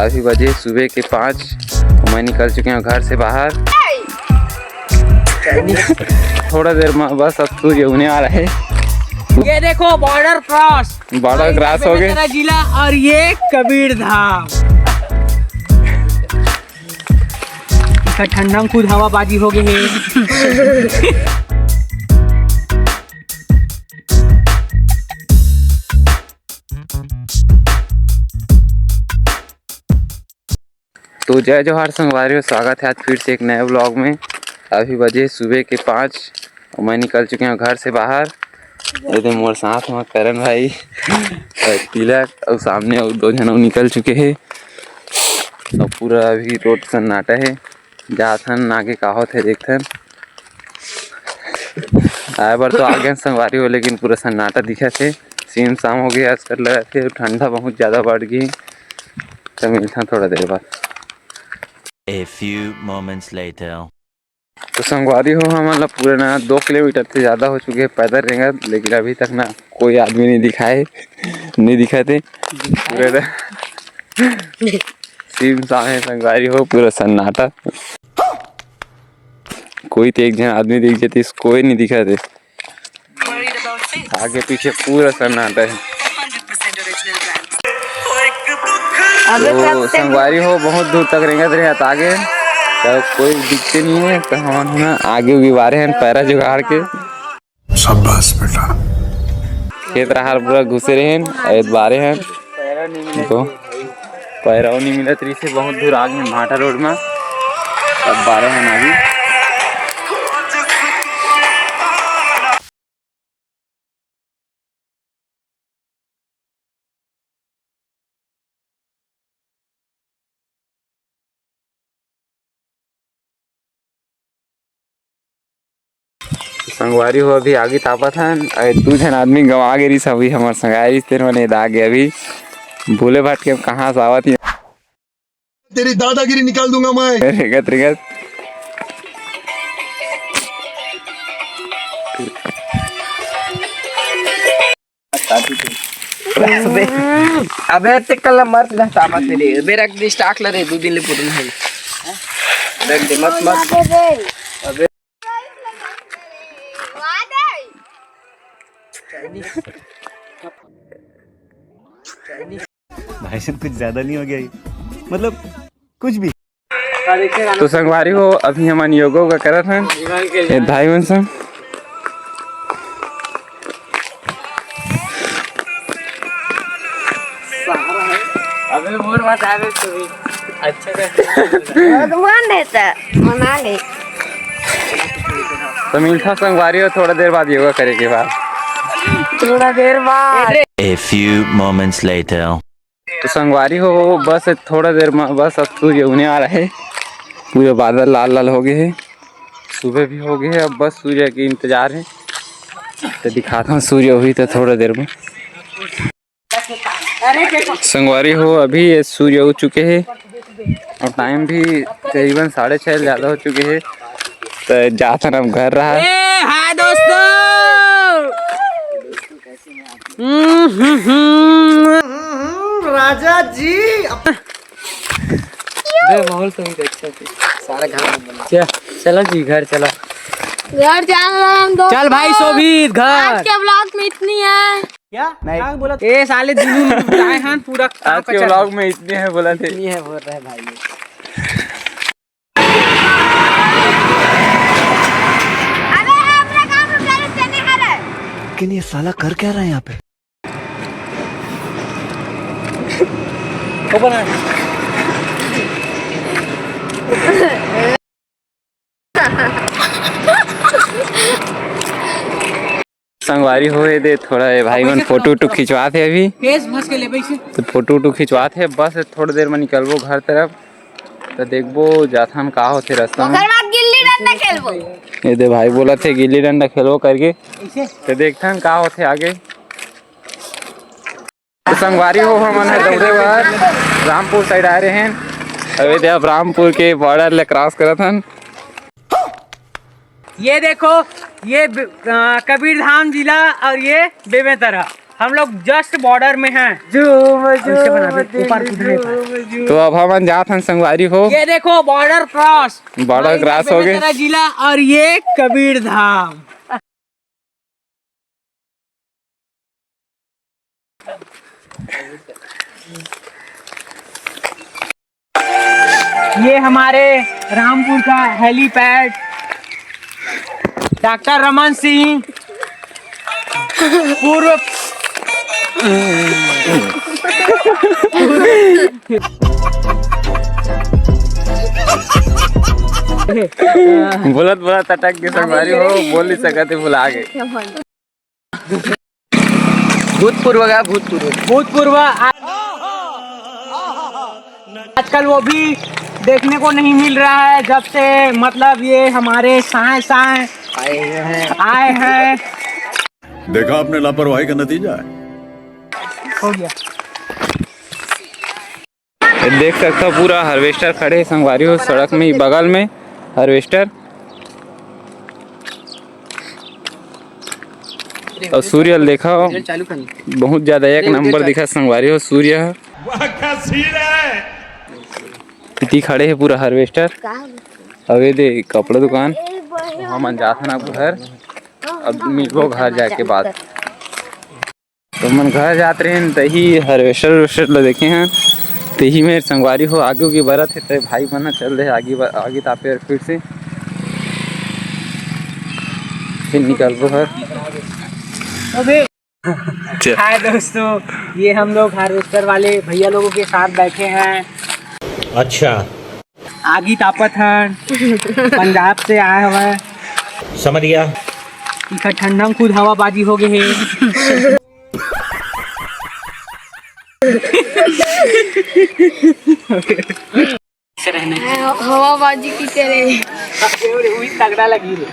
अभी बजे सुबह के 5। मैं निकल चुके हैं घर से बाहर। थोड़ा देर में बस अब सूर्य होने आ रहा है। ये देखो बॉर्डर क्रॉस हो गए जिला और ये कबीर धाम। ठंडा में खुद हवाबाजी हो गई है। तो जय जोहार संगवारियों, स्वागत है आज फिर से एक नए ब्लॉग में। अभी बजे सुबह के 5 और मैं निकल चुके हैं घर से बाहर। ये मोर साथ में करण भाई और तिलक और सामने और 2 जन निकल चुके हैं। और पूरा अभी रोड सन्नाटा है। जाथन आगे का होते देखथन आए बार तो आगे संगवारी हो, लेकिन पूरा सन्नाटा दिखा थे। सीन शाम हो गया आजकल लगा थे, ठंडा बहुत ज़्यादा बढ़ गई। तो मिलता थोड़ा देर बाद। A few moments later. तो संगवारी हो हमारा पूरे ना 2 किलोमीटर से ज़्यादा हो चुके हैं पैदल रेंगा, लेकिन अभी तक ना कोई आदमी नहीं दिखाए थे पूरे सीम सामने संगवारी हो पूरा सन्नाटा। कोई तो एक जन आदमी दिख जाते, कोई नहीं दिखा थे। आगे पीछे पूरा सन्नाटा है। तो संगवारी हो बहुत दूर तक रेंगत रहे आगे, तो कोई दिखते नहीं है। तो हम आगे उगे बारे हैं पैरा जुगाड़ के। शाबाश बेटा। खेत रहा पूरा घुसे रहे हैं बारे हैं तो पैरा नहीं मिला तरी से बहुत दूर आगे भाटा रोड में। अब बारे हैं आगे संगवारी हो। अभी आगे तापत है 2 जन आदमी गवा गए सब। अभी हमारे संगारी तेरे मैंने दागे अभी भूले भाट के कहाँ से आवत है। तेरी दादागिरी निकाल दूंगा मैं। रेगत अबे तिकल मत लहता मत तेरे बेरा के स्टॉक लरे 2 दिन ले पुरन है। देख दे मत अबे भाई साहब कुछ ज्यादा नहीं हो गया, मतलब कुछ भी। तो संगवारी हो अभी हमारे योगा का करत हैं भाई मन संग। अबे मोर बात आवे तो भी अच्छा भगवान देता मना ले। तो मिलता संगवारी हो थोड़ा देर बाद योगा करे के बाद। थोड़ा देर बाद। A few moments later. तो संगवारी हो बस थोड़ा देर में बस अब सूर्य होने आ रहा है। पूरे बादल लाल लाल हो गए हैं, सुबह भी हो गए है। अब बस सूर्य के इंतजार है। तो दिखाता हूँ सूर्य हुई तो थोड़ा देर में। संगवारी हो अभी ये सूर्य हो चुके हैं और टाइम भी तकरीबन 6:30 ज़्यादा हो चुके हैं। तो जाता ना घर रहा। हाय दोस्तों, राजा जी माहौल तो अच्छा है। सारा घर चलो जी घर चलो। घर जाना हम दो। चल भाई शोभित घर। आज के ब्लॉग में इतनी है। क्या नहीं बोला ए साले दिन आए हैं पूरा। आज के व्लॉग में इतने हैं बोला थे। इतनी है बोल रहे भाई। अबे अपना काम रुक से नहीं कर रहे। लेकिन ये साला कर क्या रहा है यहाँ पे? संगवारी हो दे थोड़ा भाई मन फोटो खिंचवाते अभी। फेस भस के ले बैठे तो फोटो खिंचवाते बस थोड़ी देर में निकलबो घर तरफ। तो देखबो जाथन का होते रास्ता में। गिल्ली डंडा खेलबो। ये दे भाई बोला थे गिल्ली डंडा खेलो करके। तो देखथन का होते आगे। तो संगवारी हो हम दौड़े बार रामपुर साइड आ रहे हैं। अभी दे अब रामपुर के बॉर्डर ले क्रॉस करत हन। ये देखो ये कबीर धाम जिला और ये बेमेतरा। हम लोग जस्ट बॉर्डर में हैं। ऊपर कूदने पर। तो अब हम जात हन संगवारी हो, ये देखो बॉर्डर क्रॉस हो गए। बेमेतरा जिला और ये कबीर धाम। ये हमारे रामपुर का हेलीपैड। डॉक्टर रमन सिंह पूर्व बोलत अटक के संगवारी हो, बोल नहीं सकते, भुला गए। भूतपूर्व आजकल वो भी देखने को नहीं मिल रहा है, जब से मतलब ये हमारे साए आए हैं। देखा आपने लापरवाही का नतीजा है। हो गया। ये देख सकता हो पूरा हार्वेस्टर खड़े है संगवारी हो, सड़क में ही बगल में हार्वेस्टर। और सूर्य देखा हो, बहुत ज्यादा एक नंबर दिखा संगवारी हो सूर्य। इतनी खड़े है पूरा हार्वेस्टर। अब ये दे कपड़ा दुकान, हम जाते ना घर। अब मिलबो घर जाके बाद, तो मन घर जाते रहे तही हार्वेस्टर ला देखे हैं, तही में संगवारी हो आगे की बरत है। तो भाई बना चल रहे आगे तापे फिर से फिर निकल दो घर। हाय दोस्तों, ये हम लोग हार्वेस्टर वाले भैया लोगों के साथ बैठे हैं। अच्छा, आगी तापत हैं, पंजाब से आए हुए। समझ गया। इधर ठंडम खुद हवाबाजी हो गए है। हवाबाजी की तरह तगड़ा लगी रे।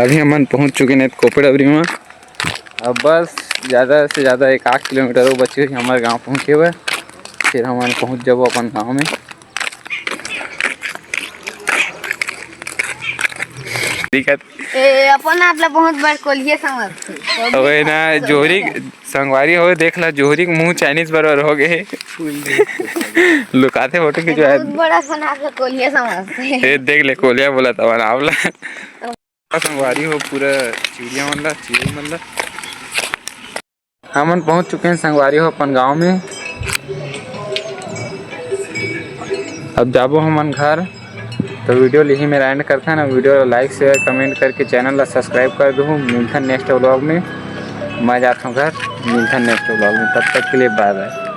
अभी हम पहुंच चुके हैं कोपड़बरी में। अब बस ज़्यादा से ज़्यादा 1-8 किलोमीटर बचे हुए हमारे गांव पहुंचे हुए, फिर हम पहुंच जाबो अपन गांव में। दिक्कत अपन आप लोग बहुत बड़ कोलिए समझते अबे ना जोहरी संगवारी हो, देख ला जोहरी के मुंह चाइनीज बराबर हो गए लुकाते फोटो की जो है बहुत बड़ा सन आप लोग कोलिए समझते देख ले कोलिया बोला था आवला संगवारी हो पूरा चिड़िया मतलब हमन पहुंच चुके हैं संगवारी हो अपन गांव में। अब जाबो हमन घर, तो वीडियो यही मेरा एंड करता है ना। वीडियो लाइक शेयर कमेंट करके चैनल ला सब्सक्राइब कर दो। मिलता नेक्स्ट व्लॉग में, मैं जाता हूँ घर, मिलता नेक्स्ट व्लॉग में, तब तक के लिए बाय बाय।